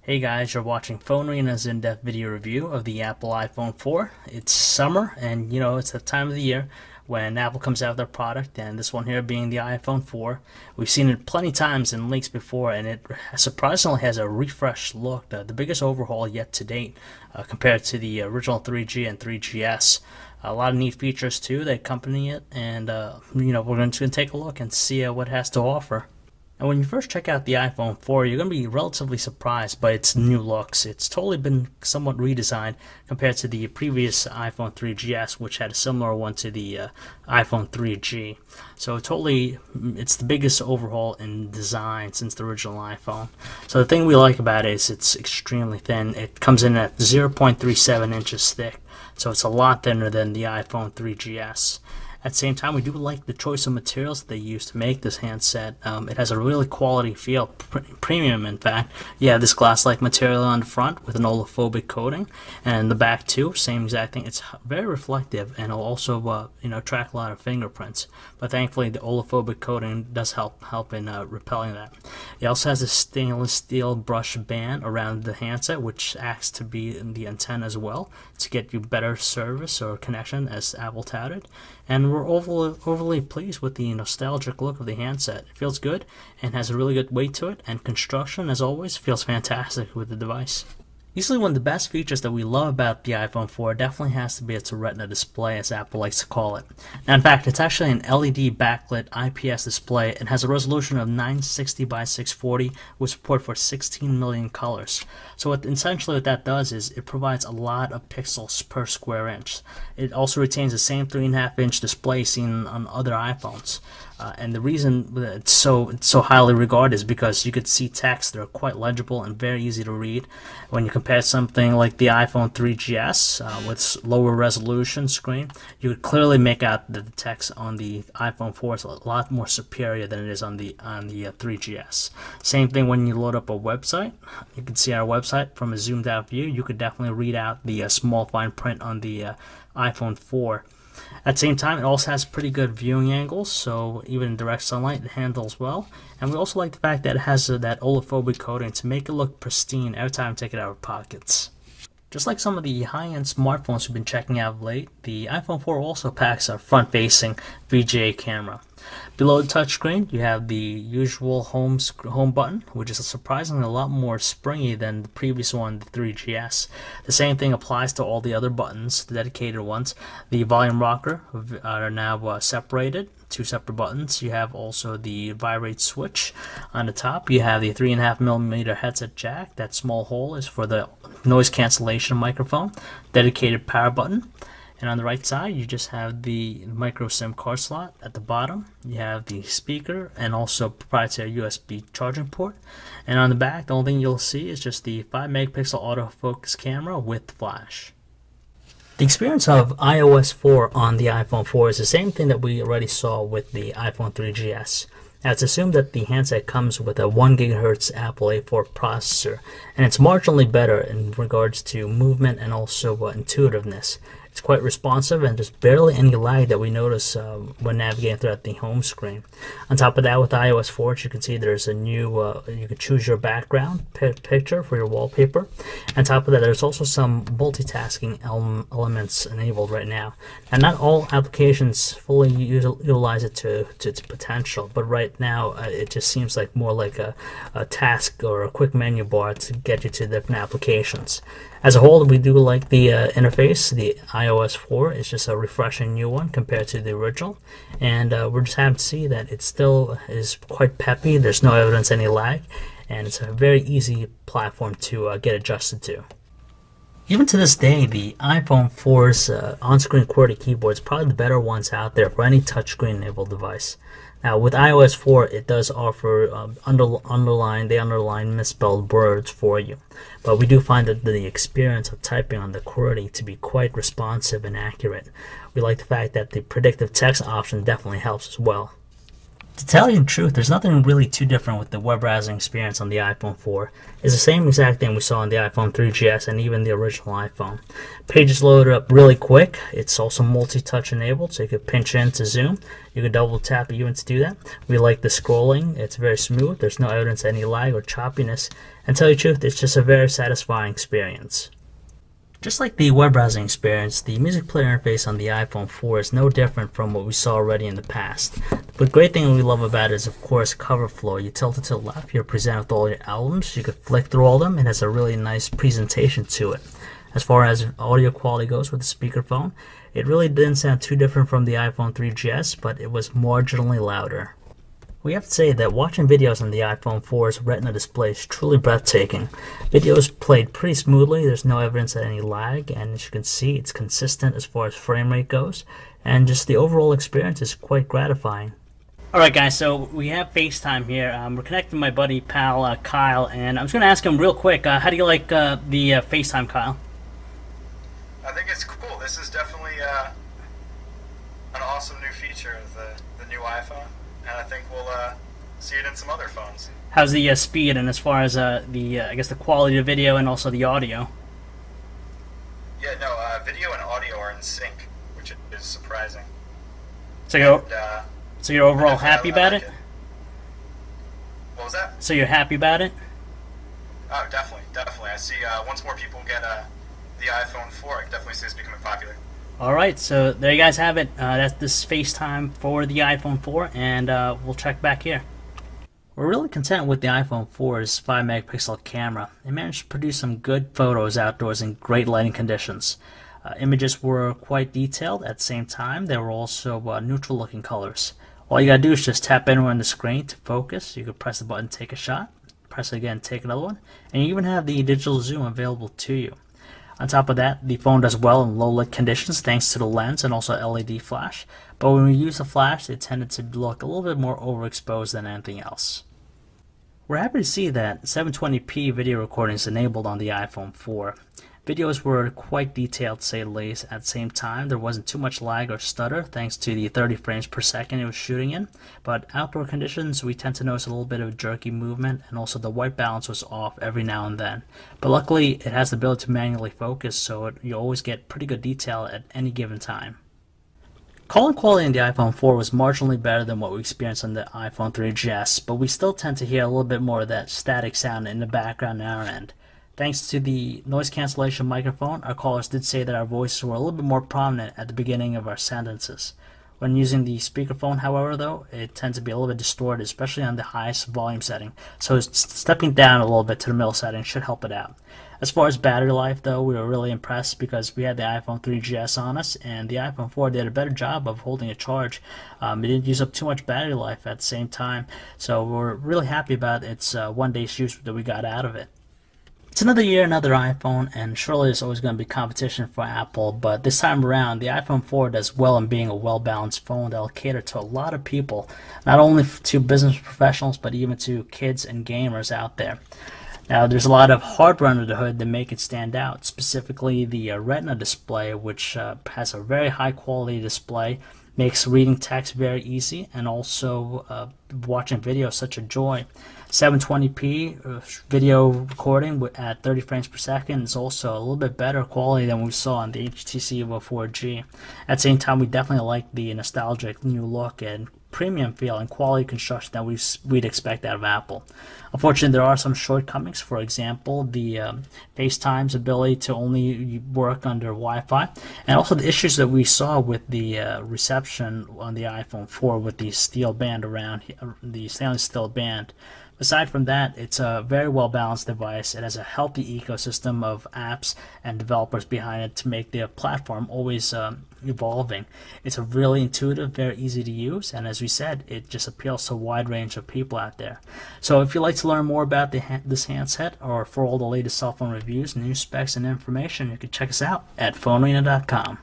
Hey guys, you're watching Phone Arena's in-depth video review of the Apple iPhone 4. It's summer and it's the time of the year when Apple comes out with their product, and this one here being the iPhone 4. We've seen it plenty times in leaks before, and it surprisingly has a refreshed look, the biggest overhaul yet to date compared to the original 3G and 3GS. A lot of neat features too that accompany it, and we're going to take a look and see what it has to offer. And when you first check out the iPhone 4, you're going to be relatively surprised by its new looks. It's totally been somewhat redesigned compared to the previous iPhone 3GS, which had a similar one to the iPhone 3G. So it's the biggest overhaul in design since the original iPhone. So the thing we like about it is it's extremely thin. It comes in at 0.37 inches thick, so it's a lot thinner than the iPhone 3GS. At the same time, we do like the choice of materials that they use to make this handset. It has a really quality feel, premium in fact. You have this glass-like material on the front with an olefophobic coating, and the back too, same exact thing. It's very reflective, and it'll also track a lot of fingerprints. But thankfully, the olefophobic coating does help in repelling that. It also has a stainless steel brush band around the handset, which acts to be in the antenna as well to get you better service or connection, as Apple touted. And we're overly pleased with the nostalgic look of the handset. It feels good and has a really good weight to it, and construction, as always, feels fantastic with the device. Easily one of the best features that we love about the iPhone 4 definitely has to be its Retina display, as Apple likes to call it. Now, in fact, it's actually an LED backlit IPS display and has a resolution of 960 by 640 with support for 16 million colors. So essentially what that does is it provides a lot of pixels per square inch. It also retains the same 3.5-inch display seen on other iPhones. And the reason it's so highly regarded is because you could see text that are quite legible and very easy to read. When you compare something like the iPhone 3GS with lower resolution screen, you could clearly make out that the text on the iPhone 4 is a lot more superior than it is on the 3GS. Same thing when you load up a website. You can see our website from a zoomed out view. You could definitely read out the small fine print on the iPhone 4. At the same time, it also has pretty good viewing angles, so even in direct sunlight it handles well. And we also like the fact that it has that olefophobic coating to make it look pristine every time you take it out of our pockets. Just like some of the high-end smartphones we've been checking out of late, the iPhone 4 also packs a front-facing VGA camera. Below the touchscreen, you have the usual home button, which is surprisingly a lot more springy than the previous one, the 3GS. The same thing applies to all the other buttons, the dedicated ones. The volume rocker are now separated, two separate buttons. You have also the vibrate switch on the top. You have the 3.5mm headset jack. That small hole is for the noise cancellation microphone. Dedicated power button. And on the right side, you just have the micro SIM card slot. At the bottom, you have the speaker and also proprietary USB charging port. And on the back, the only thing you'll see is just the 5-megapixel autofocus camera with flash. The experience of iOS 4 on the iPhone 4 is the same thing that we already saw with the iPhone 3GS. Now, it's assumed that the handset comes with a 1 GHz Apple A4 processor, and it's marginally better in regards to movement and also intuitiveness. It's quite responsive, and there's barely any lag that we notice when navigating throughout the home screen. On top of that, with iOS 4, as you can see, there's a new, you can choose your background picture for your wallpaper. On top of that, there's also some multitasking elements enabled right now. And not all applications fully utilize it to its potential, but right now it just seems like more like a task or a quick menu bar to get you to different applications. As a whole, we do like the interface. The iOS 4 is just a refreshing new one compared to the original, and we're just happy to see that it still is quite peppy. There's no evidence of any lag, and it's a very easy platform to get adjusted to. Even to this day, the iPhone 4's on-screen QWERTY keyboard is probably the better ones out there for any touchscreen-enabled device. Now, with iOS 4, it does offer underline misspelled words for you, but we do find that the experience of typing on the QWERTY to be quite responsive and accurate. We like the fact that the predictive text option definitely helps as well. To tell you the truth, there's nothing really too different with the web browsing experience on the iPhone 4. It's the same exact thing we saw on the iPhone 3GS and even the original iPhone. Pages load up really quick. It's also multi-touch enabled, so you could pinch in to zoom. You could double tap even to do that. We like the scrolling. It's very smooth. There's no evidence of any lag or choppiness. And to tell you the truth, it's just a very satisfying experience. Just like the web browsing experience, the music player interface on the iPhone 4 is no different from what we saw already in the past. The great thing we love about it is, of course, cover flow. You tilt it to the left, you're presented with all your albums. You could flick through all of them. It has a really nice presentation to it. As far as audio quality goes with the speakerphone, it really didn't sound too different from the iPhone 3GS, but it was marginally louder. We have to say that watching videos on the iPhone 4's Retina display is truly breathtaking. Videos played pretty smoothly, there's no evidence of any lag, and as you can see, it's consistent as far as frame rate goes, and just the overall experience is quite gratifying. Alright guys, so we have FaceTime here. We're connecting my buddy, pal, Kyle, and I'm just going to ask him real quick, how do you like the FaceTime, Kyle? I think it's cool. This is definitely an awesome new feature of the new iPhone. And I think we'll see it in some other phones. How's the speed and as far as I guess the quality of video and also the audio? Yeah, no, video and audio are in sync, which is surprising. So you're overall happy about it? What was that? So you're happy about it? Oh, definitely. I see once more people get the iPhone 4, I definitely see this becoming popular. Alright, so there you guys have it. That's this FaceTime for the iPhone 4, and we'll check back here. We're really content with the iPhone 4's 5 megapixel camera. It managed to produce some good photos outdoors in great lighting conditions. Images were quite detailed. At the same time, they were also neutral looking colors. All you gotta do is just tap anywhere on the screen to focus. You could press the button, take a shot, press it again, take another one, and you even have the digital zoom available to you. On top of that, the phone does well in low light conditions thanks to the lens and also LED flash, but when we use the flash, it tended to look a little bit more overexposed than anything else. We're happy to see that 720p video recording is enabled on the iPhone 4. Videos were quite detailed, to say the least. At the same time, there wasn't too much lag or stutter thanks to the 30 frames per second it was shooting in, but outdoor conditions we tend to notice a little bit of jerky movement, and also the white balance was off every now and then. But luckily it has the ability to manually focus, so you always get pretty good detail at any given time. Calling quality in the iPhone 4 was marginally better than what we experienced on the iPhone 3GS, but we still tend to hear a little bit more of that static sound in the background on our end. Thanks to the noise cancellation microphone, our callers did say that our voices were a little bit more prominent at the beginning of our sentences. When using the speakerphone, however, though, it tends to be a little bit distorted, especially on the highest volume setting, so stepping down a little bit to the middle setting should help it out. As far as battery life, though, we were really impressed because we had the iPhone 3GS on us, and the iPhone 4 did a better job of holding a charge. It didn't use up too much battery life at the same time, so we're really happy about its one-day use that we got out of it. It's another year, another iPhone, and surely there's always going to be competition for Apple, but this time around, the iPhone 4 does well in being a well-balanced phone that will cater to a lot of people, not only to business professionals, but even to kids and gamers out there. Now, there's a lot of hardware under the hood that make it stand out, specifically the Retina display, which has a very high-quality display, makes reading text very easy, and also watching video such a joy. 720p video recording at 30 frames per second is also a little bit better quality than we saw on the HTC Evo 4G. At the same time, we definitely like the nostalgic new look and premium feel and quality construction that we'd expect out of Apple. Unfortunately, there are some shortcomings. For example, the FaceTime's ability to only work under Wi-Fi, and also the issues that we saw with the reception on the iPhone 4 with the steel band around the stainless steel band. Aside from that, it's a very well-balanced device. It has a healthy ecosystem of apps and developers behind it to make the platform always evolving. It's a really intuitive, very easy to use, and as we said, it just appeals to a wide range of people out there. So if you'd like to learn more about this handset, or for all the latest cell phone reviews, news specs, and information, you can check us out at phonearena.com.